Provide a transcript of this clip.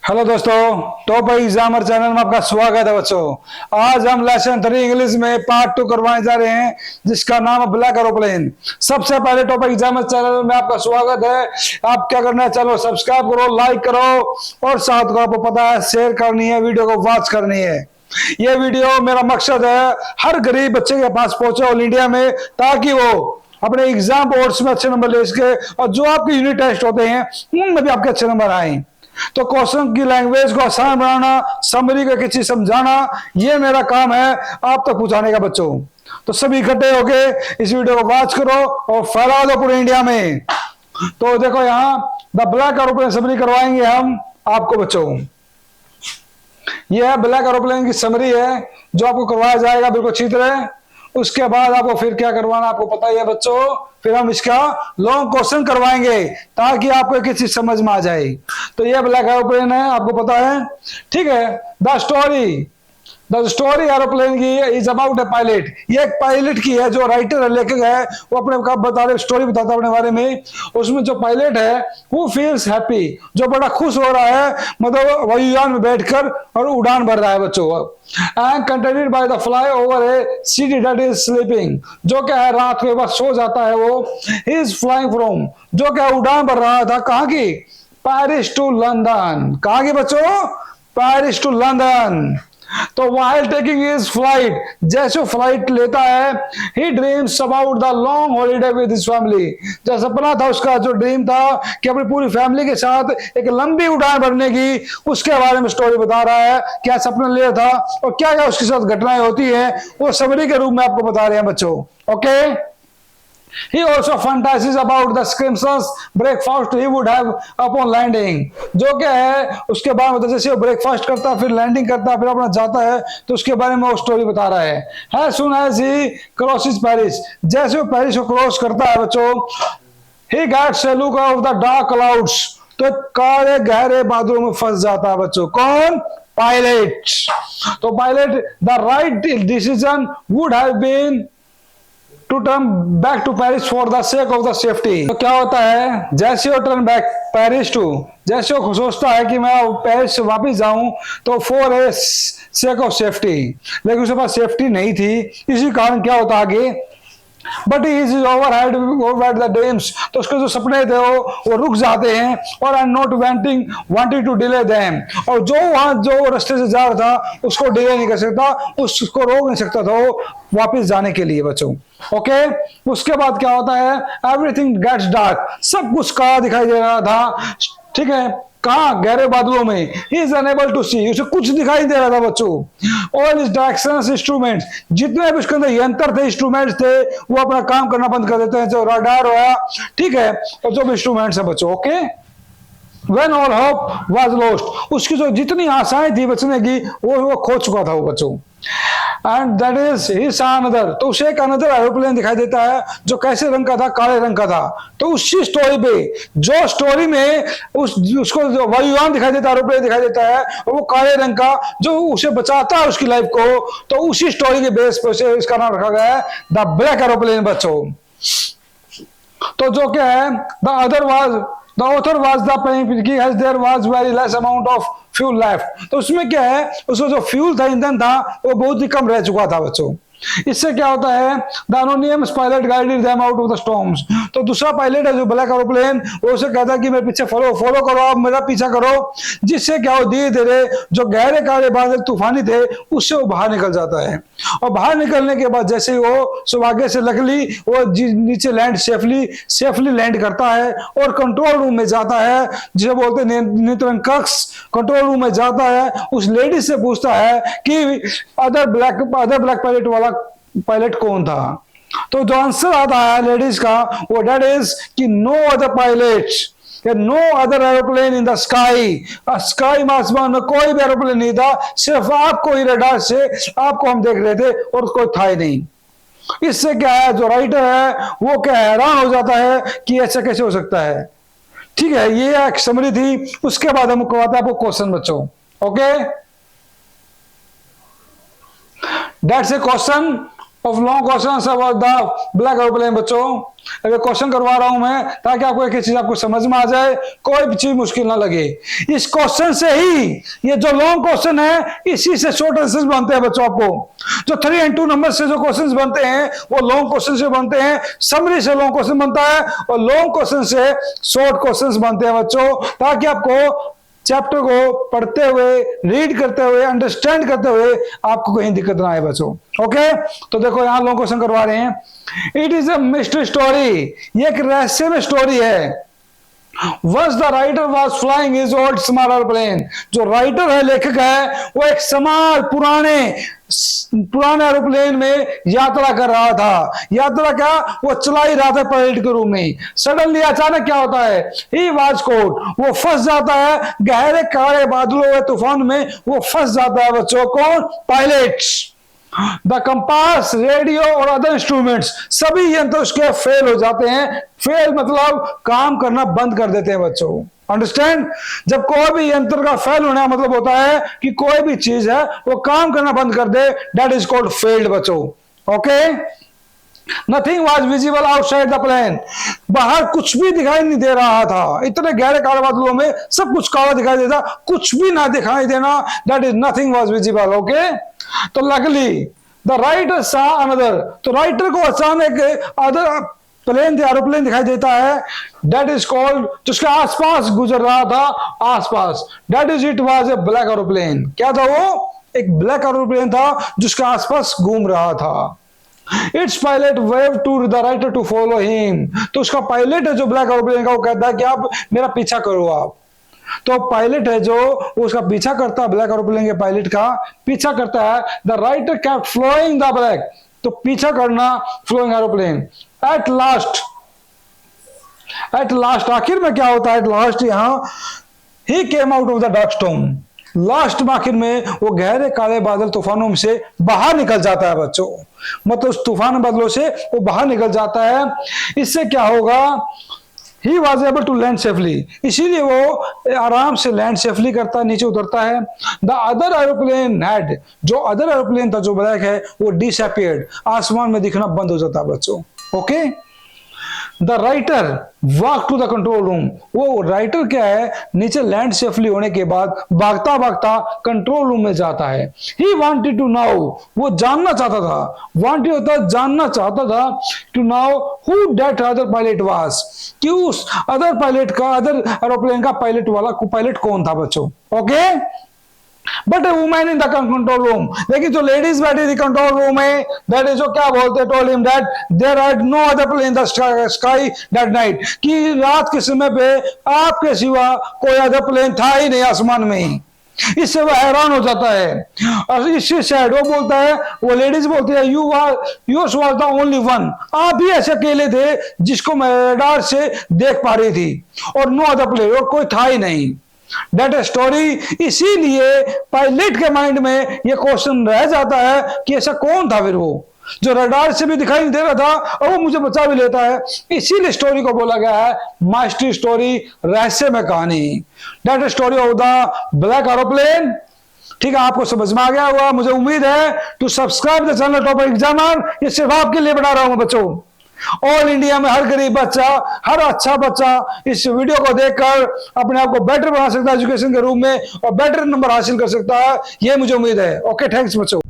Hello दोस्तों, top examiner channel में आपका स्वागत है बच्चों। आज हम लेसन 3 इंग्लिश में पार्ट 2 करवाने जा रहे हैं, जिसका नाम है ब्लैक एरोप्लेन। सबसे पहले टॉप एग्जामर चैनल में आपका स्वागत है। आप क्या करना है, चलो सब्सक्राइब करो, लाइक करो और साथ को आपको पता है शेयर करनी है, वीडियो को वॉच करनी है। ये वीडियो मेरा मकसद है हर गरीब बच्चे के पास पहुंचे ऑल इंडिया में, ताकि वो अपने एग्जाम बोर्ड्स में अच्छे नंबर ले सके और जो आपके यूनिट टेस्ट होते हैं उनमें भी आपके अच्छे नंबर आए। तो क्वेश्चन की लैंग्वेज को आसान बनाना, समरी को किसी समझाना, ये मेरा काम है आप तक पहुंचाने का बच्चों। तो सभी इकट्ठे होके इस वीडियो को वॉच करो और फैला दो पूरे इंडिया में। तो देखो यहाँ द ब्लैक एरोप्लेन समरी करवाएंगे हम आपको बच्चों। यह है ब्लैक एरोप्लेन की समरी है जो आपको करवाया जाएगा बिल्कुल अच्छी तरह। उसके बाद आपको फिर क्या करवाना आपको पता ही है बच्चों। फिर हम इसका लॉन्ग क्वेश्चन करवाएंगे ताकि आपको एक चीज समझ में आ जाए। तो ये ब्लैक एरोप्लेन है, आपको पता है, ठीक है। द स्टोरी एरोप्लेन की इज अबाउट ए पायलट। ये एक पायलट की है, जो राइटर है, लेखक है, वो अपने बता रहे, स्टोरी बताता है अपने बारे में। उसमें जो पायलट है वो फील्स हैप्पी, जो बड़ा खुश हो रहा है, मतलब वायुयान में बैठकर और उड़ान भर रहा है बच्चों। And contented by the fly over A city that is sleeping, जो क्या है रात को बस सो जाता है वो। ही इज फ्लाइंग फ्रॉम, जो क्या उड़ान भर रहा था कहाँ की, पेरिस टू लंदन। कहाँ की बच्चों, पेरिस टू लंदन। तो while taking his flight, जैसे फ्लाइट लेता है, he dreams about the long holiday with his family। जो सपना था उसका, जो ड्रीम था कि अपनी पूरी फैमिली के साथ एक लंबी उड़ान भरने की, उसके बारे में स्टोरी बता रहा है। क्या सपना लिया था और क्या क्या उसके साथ घटनाएं होती है, वो समरी के रूप में आपको बता रहे हैं बच्चों। Okay. He also fantasizes about the scrumptious breakfast he would have upon landing। जो क्या है उसके बाद मतलब जैसे वो ब्रेकफास्ट करता है, फिर लैंडिंग करता है, फिर अपना जाता है, तो उसके बारे में वो स्टोरी बता रहा है। As soon as he crosses Paris, जैसे वो पेरिस को क्रॉस करता है बच्चों, he gets a look of the dark clouds, तो काले गहरे बादलों में फंस जाता है बच्चों। कौन, पायलट। तो pilot the right decision would have been to turn back to Paris for the sake of the safety. तो क्या होता है, जैसे वो टर्न बैक पेरिस टू, जैसे वो सोचता है कि मैं पेरिस से वापस जाऊं, तो for a sake of safety, लेकिन उसके पास सेफ्टी नहीं थी, इसी कारण क्या होता आगे, but is overhead the dreams, तो उसके जो सपने थे वो रुक जाते हैं, और I not wanting to delay them, और जो वहां जो रास्ते से जा रहा था उसको डिले नहीं कर सकता, उसको रोक नहीं सकता था वो वापस जाने के लिए बच्चों। ओके। उसके बाद क्या होता है, एवरीथिंग गेट्स डार्क, सब कुछ काला दिखाई दे रहा था, ठीक है। कहाँ, गहरे बादलों में। He is unable to see, उसे कुछ दिखाई दे रहा था बच्चों। All his directions instruments, जितने भी उसके अंदर यंत्र थे, इंस्ट्रूमेंट्स थे, वो अपना काम करना बंद कर देते हैं, जो रडार हुआ, ठीक है, और जो भी इंस्ट्रूमेंट्स है बच्चों। Okay. When all hope was lost, उसकी जो जितनी आशाएं थी बचने की वो खो चुका था वो बच्चों। एंड दैट इज ही सा अनदर, तो उसे एक अनदर एरोप्लेन दिखाई देता है, जो कैसे रंग का था, काले रंग का था। तो उसी स्टोरी पे, जो स्टोरी में उसको जो वायुयान दिखाई देता है, एरोप्लेन दिखाई देता है, और वो काले रंग का जो उसे बचाता है उसकी लाइफ को, तो उसी स्टोरी के बेस पे उसे इसका नाम रखा गया है द ब्लैक एरोप्लेन बच्चों। तो जो क्या है, the author was the planning as there was very less amount of fuel left। तो उसमें क्या है, उसका जो फ्यूल था, ईंधन था, वो बहुत ही कम रह चुका था बच्चों। इससे क्या होता है, the anonymous pilot guided them out of the storms, तो दूसरा पायलट है जो ब्लैक एरोप्लेन, वो उसे कहता है कि मेरे पीछे फॉलो करो, आप मेरा पीछा करो, जिससे क्या हो, धीरे धीरे जो गहरे काले बादल तूफानी थे उससे वो बाहर निकल जाता है। और बाहर निकलने के बाद जैसे वो सौभाग्य से लकली वो नीचे लैंड सेफली लैंड करता है और कंट्रोल रूम में जाता है, जिसे बोलते हैं नियंत्रण कक्ष। कंट्रोल रूम में जाता है, उस लेडीज से पूछता है कि अदर ब्लैक पायलट वाला पायलट कौन था। तो जो आंसर आता है लेडीज का, वो दैट इज कि no other pilot, no other aeroplane in the sky, sky में आसमान में कोई भी एरोप्लेन नहीं था, सिर्फ आपको ही रडार से आपको हम देख रहे थे और कोई था ही नहीं। इससे क्या है, जो राइटर है वो क्या हैरान हो जाता है कि ऐसा कैसे हो सकता है। ठीक है, ये एक समरी थी। उसके बाद हम करवाते हैं आपको क्वेश्चन बच्चों। Okay, that's a question of long question about the black aeroplane. बच्चों अगर क्वेश्चन करवा रहा हूं मैं ताकि आपको एक चीज आपको समझ में आ जाए, कोई भी चीज मुश्किल ना लगे। इस क्वेश्चन से ही, ये जो लॉन्ग क्वेश्चन है इसी से शॉर्ट आंसर्स बनते हैं बच्चों। आपको जो 3 and 2 नंबर से जो क्वेश्चंस बनते हैं वो लॉन्ग क्वेश्चन से बनते हैं, समरी से लॉन्ग क्वेश्चन बनता है और लॉन्ग क्वेश्चन से शॉर्ट क्वेश्चंस बनते हैं बच्चों, ताकि आपको चैप्टर को पढ़ते हुए, रीड करते हुए, अंडरस्टैंड करते हुए आपको कहीं दिक्कत ना आए बच्चों। ओके, तो देखो यहां लॉन्ग क्वेश्चन करवा रहे हैं। It is a mystery story, ये एक रहस्यमय स्टोरी है। Once the writer was flying his old small airplane, जो राइटर है, लेखक है, वो एक स्मॉल पुराने एरोप्लेन में यात्रा कर रहा था। यात्रा क्या, वो चला ही रहा था पायलट के रूम में। सडनली अचानक क्या होता है, ही वाज कॉट, वो फंस जाता है गहरे काले बादलों में, तूफान में वो फंस जाता है बच्चों। कौन, पायलट। द कंपास, रेडियो और अदर इंस्ट्रूमेंट्स, सभी यंत्र उसके फेल हो जाते हैं। फेल मतलब काम करना बंद कर देते हैं बच्चों। अंडरस्टैंड, जब कोई भी यंत्र का फेल होना मतलब होता है कि कोई भी चीज है वो काम करना बंद कर दे, दैट इज कॉल्ड फेल्ड बच्चों। Okay, nothing was visible outside the plane, बाहर कुछ भी दिखाई नहीं दे रहा था। इतने गहरे काले बादलों में सब कुछ काला दिखाई देता, कुछ भी ना दिखाई देना, that is nothing was visible. Okay, तो लकली द राइटर सा अनदर, तो राइटर को अचानक अदर प्लेन, एरोप्लेन दिखाई देता है, दैट इज कॉल्ड, जिसके आसपास गुजर रहा था, आसपास, that is it was a black aeroplane. क्या था वो, एक ब्लैक एरोप्लेन था जिसके आसपास घूम रहा था। It's pilot wave to the writer to follow him, तो उसका पायलट है जो ब्लैक एरोप्लेन का, वो कहता है कि आप मेरा पीछा करो आप। तो पायलट है जो उसका पीछा करता है, ब्लैक एरोप्लेन के पायलट का पीछा करता है। The writer kept flowing the black, तो पीछा करना फ्लोइंग एरोप्लेन। एट लास्ट आखिर में क्या होता है, एट लास्ट यहां ही came out of the dark storm, last में आखिर में वो गहरे काले बादल तूफानों में से बाहर निकल जाता है बच्चों। मतलब उस तूफान बादलों से वो बाहर निकल जाता है। इससे क्या होगा, he was able to land safely, इसीलिए वो आराम से लैंड सेफली करता है, नीचे उतरता है। द अदर एरोप्लेन हैड, जो अदर एरोप्लेन था जो ब्लैक है वो डिसअपीयर्ड, आसमान में दिखना बंद हो जाता है बच्चों। Okay, the writer walk to the control room, वो राइटर क्या है, नीचे लैंड सेफली होने के बाद भागता भागता कंट्रोल रूम में जाता है। ही वांटेड टू नाउ, वो जानना चाहता था, वांटेड होता जानना चाहता था, to know who that other pilot was, कि उस अदर पायलट का, अदर एरोप्लेन का पायलट वाला पायलट कौन था बच्चों। Okay, but a women in the control room, लेकिन जो लेडीज बैठी थी कंट्रोल रूम में, दैट इज, जो क्या बोलते, told him that there are no other plane in the sky that night, कि रात के समय पे आपके सिवा कोई अदर प्लेन था ही नहीं आसमान में। इससे वो हैरान हो जाता है और इससे शायद वो बोलता है, वो लेडीज बोलती है, yours was the only one, आप ही ऐसे अकेले थे जिसको मैं रडार से देख पा रही थी, और नो अदर प्लेन, और कोई था ही नहीं। दैट स्टोरी, इसीलिए पायलट के माइंड में ये क्वेश्चन रह जाता है कि ऐसा कौन था फिर वो जो रडार से भी दिखाई नहीं दे रहा था और वो मुझे बचा भी लेता है। इसीलिए स्टोरी को बोला गया है मास्टरी स्टोरी, रहस्यमय कहानी। That story of the black aeroplane. ठीक है, आपको समझ में आ गया होगा, मुझे उम्मीद है। To subscribe the channel Topper Examer, ये सिर्फ आपके लिए बना रहा हूं बच्चों। ऑल इंडिया में हर गरीब बच्चा, हर अच्छा बच्चा इस वीडियो को देखकर अपने आप को बेटर बना सकता है एजुकेशन के रूप में, और बेटर नंबर हासिल कर सकता है, ये मुझे उम्मीद है। ओके, थैंक्स बच्चों।